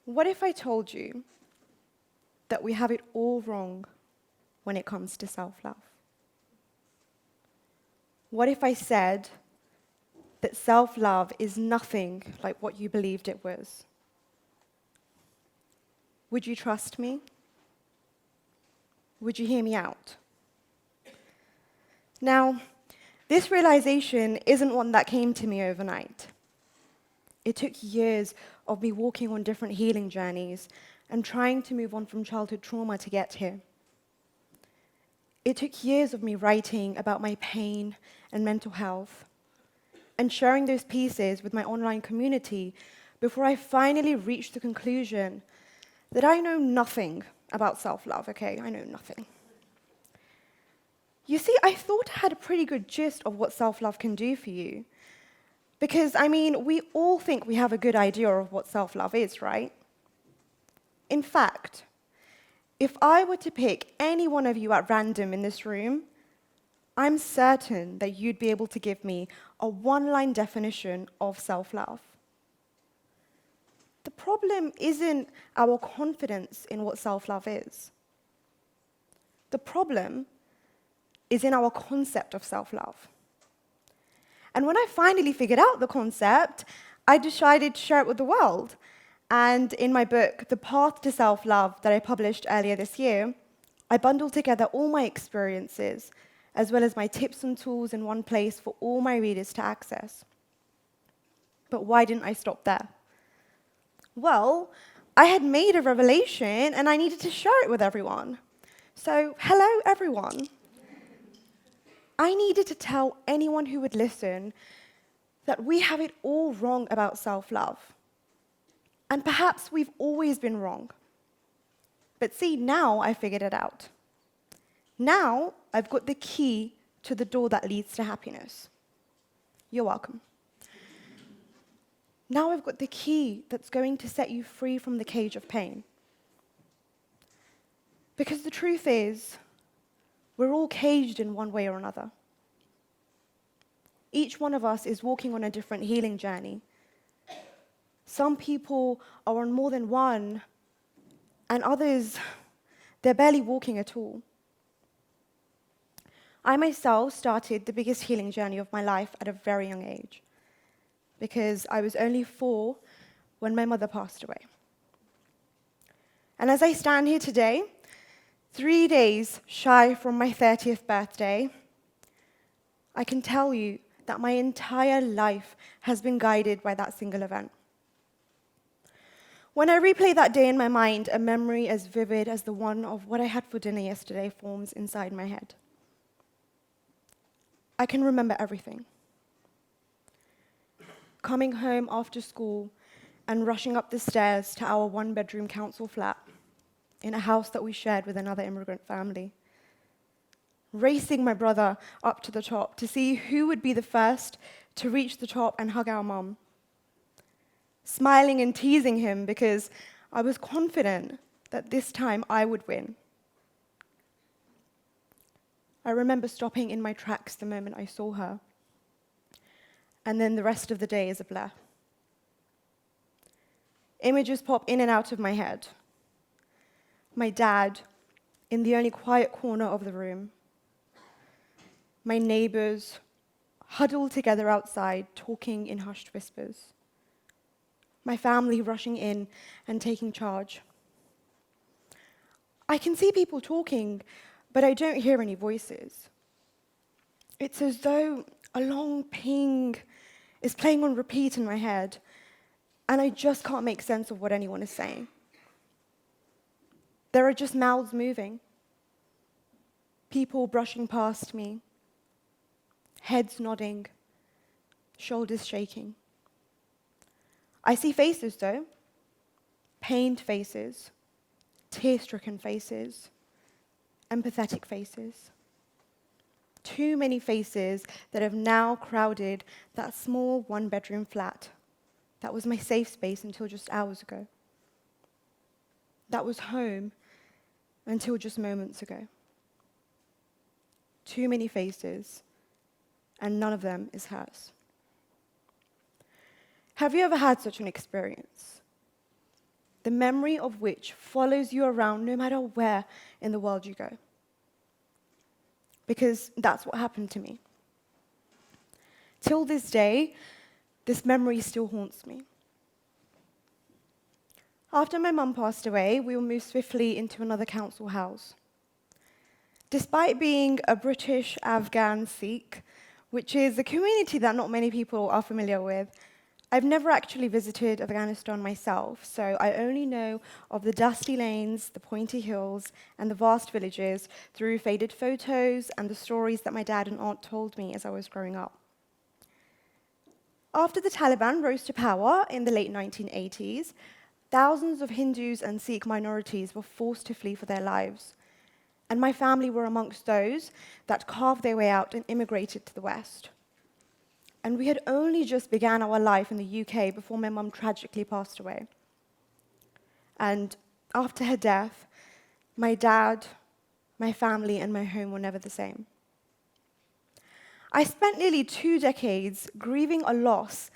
What if I told you that we have it all wrong when it comes to self-love? What if I said that self-love is nothing like what you believed it was? Would you trust me? Would you hear me out? Now, this realization isn't one that came to me overnight. It took years of me walking on different healing journeys and trying to move on from childhood trauma to get here. It took years of me writing about my pain and mental health and sharing those pieces with my online community before I finally reached the conclusion that I know nothing about self-love, okay? I know nothing. You see, I thought I had a pretty good gist of what self-love can do for you. Because, we all think we have a good idea of what self-love is, right? In fact, if I were to pick any one of you at random in this room, I'm certain that you'd be able to give me a one-line definition of self-love. The problem isn't our confidence in what self-love is. The problem is in our concept of self-love. And when I finally figured out the concept, I decided to share it with the world. And in my book, The Path to Self-Love, that I published earlier this year, I bundled together all my experiences, as well as my tips and tools in one place for all my readers to access. But why didn't I stop there? Well, I had made a revelation, and I needed to share it with everyone. So, hello, everyone. I needed to tell anyone who would listen that we have it all wrong about self-love. And perhaps we've always been wrong. But see, now I figured it out. Now I've got the key to the door that leads to happiness. You're welcome. Now I've got the key that's going to set you free from the cage of pain. Because the truth is, we're all caged in one way or another. Each one of us is walking on a different healing journey. Some people are on more than one, and others, they're barely walking at all. I myself started the biggest healing journey of my life at a very young age, because I was only 4 when my mother passed away. And as I stand here today, 3 days shy from my 30th birthday, I can tell you that my entire life has been guided by that single event. When I replay that day in my mind, a memory as vivid as the one of what I had for dinner yesterday forms inside my head. I can remember everything. Coming home after school and rushing up the stairs to our one-bedroom council flat in a house that we shared with another immigrant family. Racing my brother up to the top to see who would be the first to reach the top and hug our mum. Smiling and teasing him because I was confident that this time I would win. I remember stopping in my tracks the moment I saw her. And then the rest of the day is a blur. Images pop in and out of my head. My dad in the only quiet corner of the room. My neighbors huddled together outside, talking in hushed whispers. My family rushing in and taking charge. I can see people talking, but I don't hear any voices. It's as though a long ping is playing on repeat in my head, and I just can't make sense of what anyone is saying. There are just mouths moving, people brushing past me, heads nodding, shoulders shaking. I see faces, though, pained faces, tear-stricken faces, empathetic faces. Too many faces that have now crowded that small one-bedroom flat that was my safe space until just hours ago. That was home until just moments ago. Too many faces, and none of them is hers. Have you ever had such an experience? the memory of which follows you around no matter where in the world you go. Because that's what happened to me. Till this day, this memory still haunts me. After my mum passed away, we were moved swiftly into another council house. Despite being a British Afghan Sikh, which is a community that not many people are familiar with, I've never actually visited Afghanistan myself, so I only know of the dusty lanes, the pointy hills, and the vast villages through faded photos and the stories that my dad and aunt told me as I was growing up. After the Taliban rose to power in the late 1980s, thousands of Hindus and Sikh minorities were forced to flee for their lives, and my family were amongst those that carved their way out and immigrated to the West. And we had only just began our life in the UK before my mum tragically passed away. And after her death, my dad, my family, and my home were never the same. I spent nearly 2 decades grieving a loss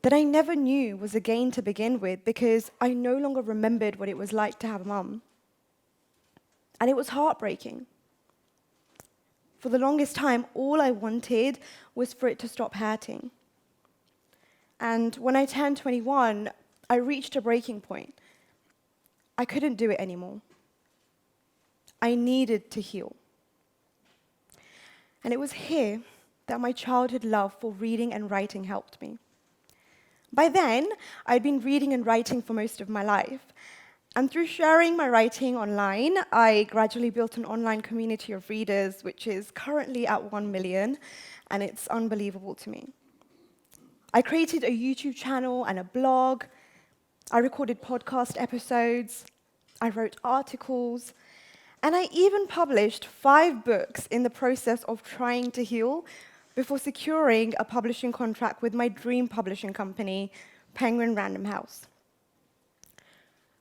that I never knew was a gain to begin with because I no longer remembered what it was like to have a mum. And it was heartbreaking. For the longest time, all I wanted was for it to stop hurting. And when I turned 21, I reached a breaking point. I couldn't do it anymore. I needed to heal. And it was here that my childhood love for reading and writing helped me. By then, I'd been reading and writing for most of my life. And through sharing my writing online, I gradually built an online community of readers, which is currently at 1 million, and it's unbelievable to me. I created a YouTube channel and a blog. I recorded podcast episodes. I wrote articles. And I even published 5 books in the process of trying to heal before securing a publishing contract with my dream publishing company, Penguin Random House.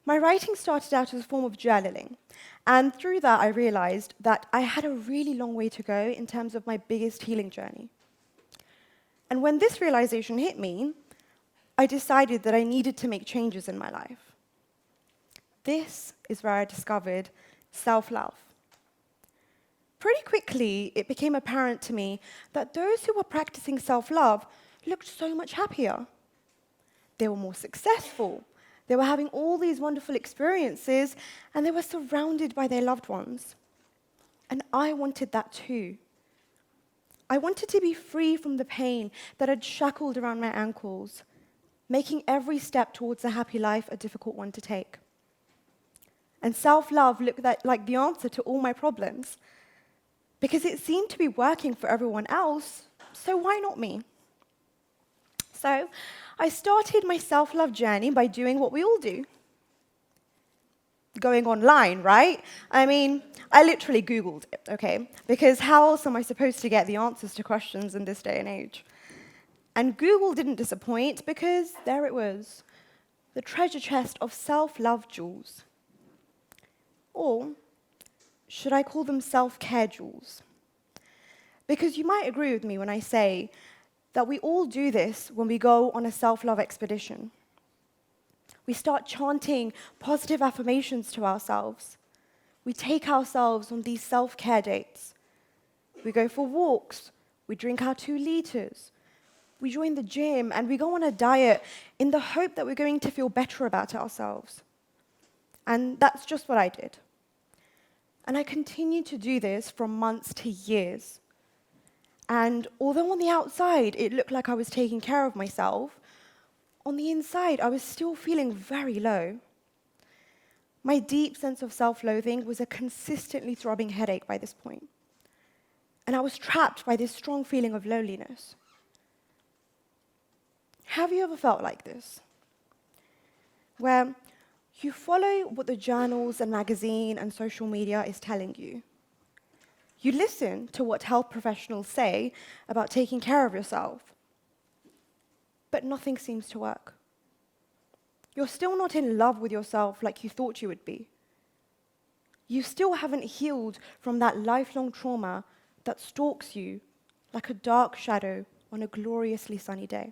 My writing started out as a form of journaling, and through that I realized that I had a really long way to go in terms of my biggest healing journey. And when this realization hit me, I decided that I needed to make changes in my life. This is where I discovered self-love. Pretty quickly, it became apparent to me that those who were practicing self-love looked so much happier. They were more successful. They were having all these wonderful experiences, and they were surrounded by their loved ones. And I wanted that too. I wanted to be free from the pain that had shackled around my ankles, making every step towards a happy life a difficult one to take. And self-love looked like the answer to all my problems, because it seemed to be working for everyone else, so why not me? So I started my self-love journey by doing what we all do. Going online, right? I mean, I literally Googled it, okay? Because how else am I supposed to get the answers to questions in this day and age? And Google didn't disappoint because there it was, the treasure chest of self-love jewels. Or should I call them self-care jewels? Because you might agree with me when I say that we all do this when we go on a self-love expedition. We start chanting positive affirmations to ourselves. We take ourselves on these self-care dates. We go for walks. We drink our 2 liters. We join the gym, and we go on a diet in the hope that we're going to feel better about ourselves. And that's just what I did. And I continued to do this from months to years. And although on the outside it looked like I was taking care of myself, on the inside I was still feeling very low. My deep sense of self-loathing was a consistently throbbing headache by this point. And I was trapped by this strong feeling of loneliness. Have you ever felt like this? Where you follow what the journals and magazine and social media is telling you. You listen to what health professionals say about taking care of yourself, but nothing seems to work. You're still not in love with yourself like you thought you would be. You still haven't healed from that lifelong trauma that stalks you like a dark shadow on a gloriously sunny day.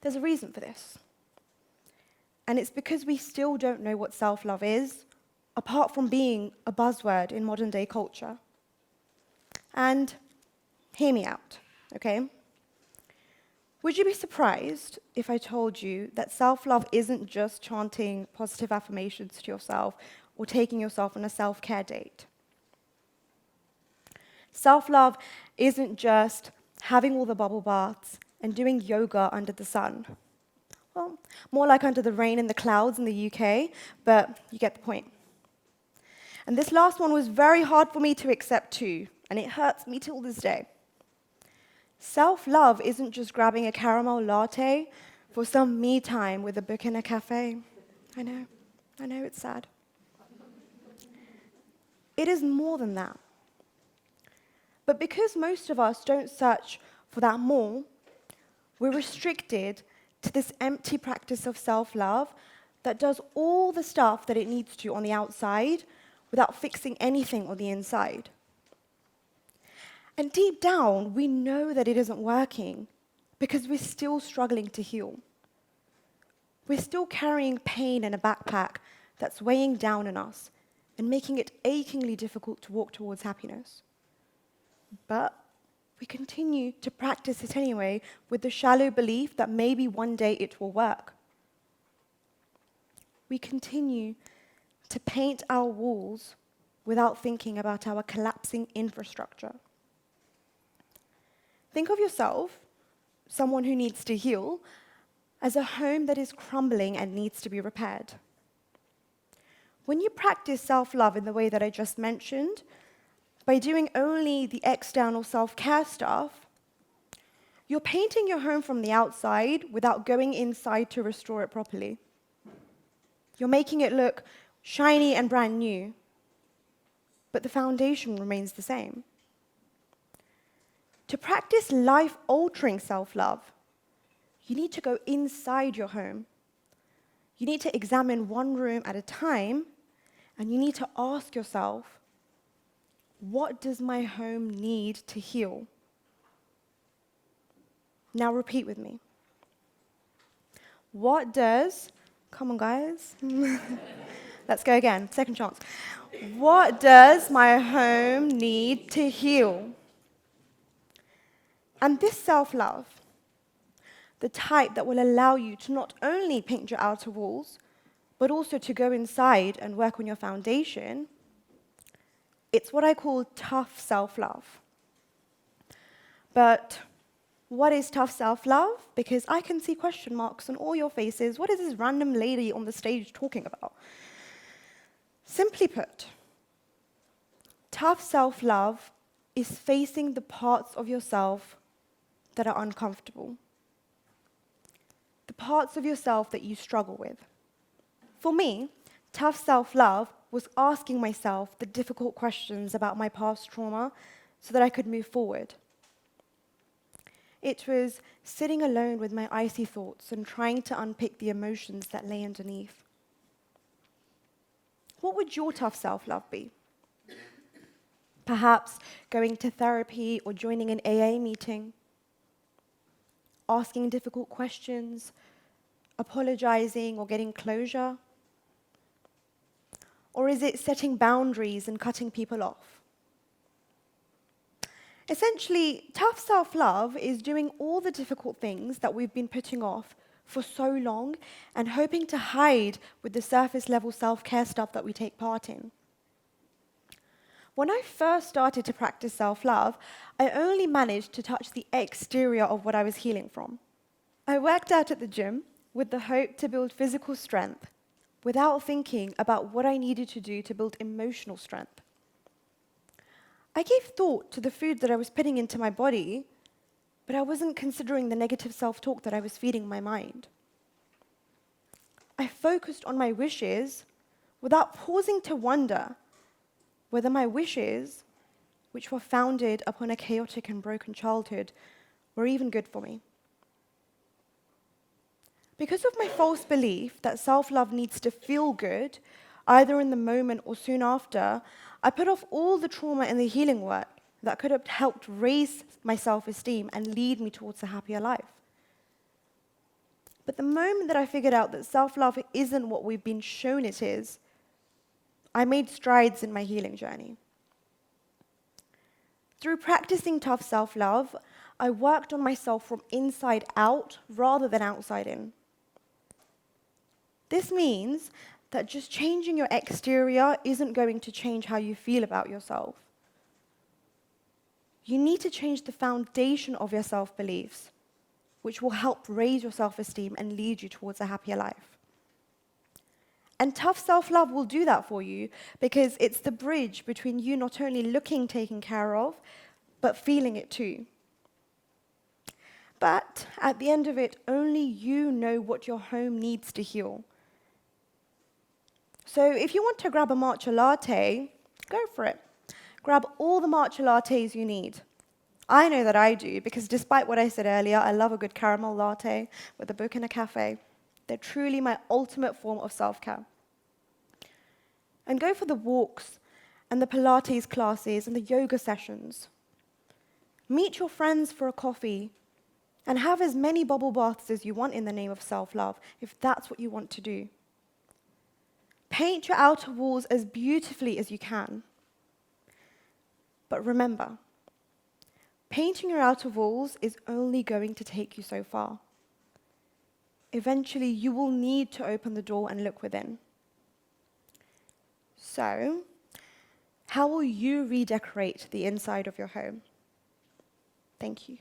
There's a reason for this. And it's because we still don't know what self-love is, apart from being a buzzword in modern day culture. And hear me out, okay? Would you be surprised if I told you that self-love isn't just chanting positive affirmations to yourself or taking yourself on a self-care date? Self-love isn't just having all the bubble baths and doing yoga under the sun. Well, more like under the rain and the clouds in the UK, but you get the point. And this last one was very hard for me to accept too, and it hurts me till this day. Self-love isn't just grabbing a caramel latte for some me time with a book in a cafe. I know, it's sad. It is more than that. But because most of us don't search for that more, we're restricted to this empty practice of self-love that does all the stuff that it needs to on the outside without fixing anything on the inside. And deep down, we know that it isn't working because we're still struggling to heal. We're still carrying pain in a backpack that's weighing down on us and making it achingly difficult to walk towards happiness. But we continue to practice it anyway with the shallow belief that maybe one day it will work. We continue to paint our walls without thinking about our collapsing infrastructure. Think of yourself, someone who needs to heal, as a home that is crumbling and needs to be repaired. When you practice self-love in the way that I just mentioned, by doing only the external self-care stuff, you're painting your home from the outside without going inside to restore it properly. You're making it look shiny and brand new, but the foundation remains the same. To practice life-altering self-love, you need to go inside your home. You need to examine one room at a time, and you need to ask yourself, what does my home need to heal? Now repeat with me. Come on guys. Let's go again, second chance. What does my home need to heal? And this self-love, the type that will allow you to not only paint your outer walls, but also to go inside and work on your foundation, it's what I call tough self-love. But what is tough self-love? Because I can see question marks on all your faces. What is this random lady on the stage talking about? Simply put, tough self-love is facing the parts of yourself that are uncomfortable. The parts of yourself that you struggle with. For me, tough self-love was asking myself the difficult questions about my past trauma so that I could move forward. It was sitting alone with my icy thoughts and trying to unpick the emotions that lay underneath. What would your tough self-love be? Perhaps going to therapy or joining an AA meeting, asking difficult questions, apologizing or getting closure? Or is it setting boundaries and cutting people off? Essentially, tough self-love is doing all the difficult things that we've been putting off for so long and hoping to hide with the surface-level self-care stuff that we take part in. When I first started to practice self-love, I only managed to touch the exterior of what I was healing from. I worked out at the gym with the hope to build physical strength without thinking about what I needed to do to build emotional strength. I gave thought to the food that I was putting into my body, but I wasn't considering the negative self-talk that I was feeding my mind. I focused on my wishes without pausing to wonder whether my wishes, which were founded upon a chaotic and broken childhood, were even good for me. Because of my false belief that self-love needs to feel good, either in the moment or soon after, I put off all the trauma and the healing work that could have helped raise my self-esteem and lead me towards a happier life. But the moment that I figured out that self-love isn't what we've been shown it is, I made strides in my healing journey. Through practicing tough self-love, I worked on myself from inside out rather than outside in. This means that just changing your exterior isn't going to change how you feel about yourself. You need to change the foundation of your self-beliefs, which will help raise your self-esteem and lead you towards a happier life. And tough self-love will do that for you because it's the bridge between you not only looking taken care of, but feeling it too. But at the end of it, only you know what your home needs to heal. So if you want to grab a matcha latte, go for it. Grab all the matcha lattes you need. I know that I do, because despite what I said earlier, I love a good caramel latte with a book in a cafe. They're truly my ultimate form of self-care. And go for the walks and the Pilates classes and the yoga sessions. Meet your friends for a coffee and have as many bubble baths as you want in the name of self-love, if that's what you want to do. Paint your outer walls as beautifully as you can. But remember, painting your outer walls is only going to take you so far. Eventually, you will need to open the door and look within. So, how will you redecorate the inside of your home? Thank you.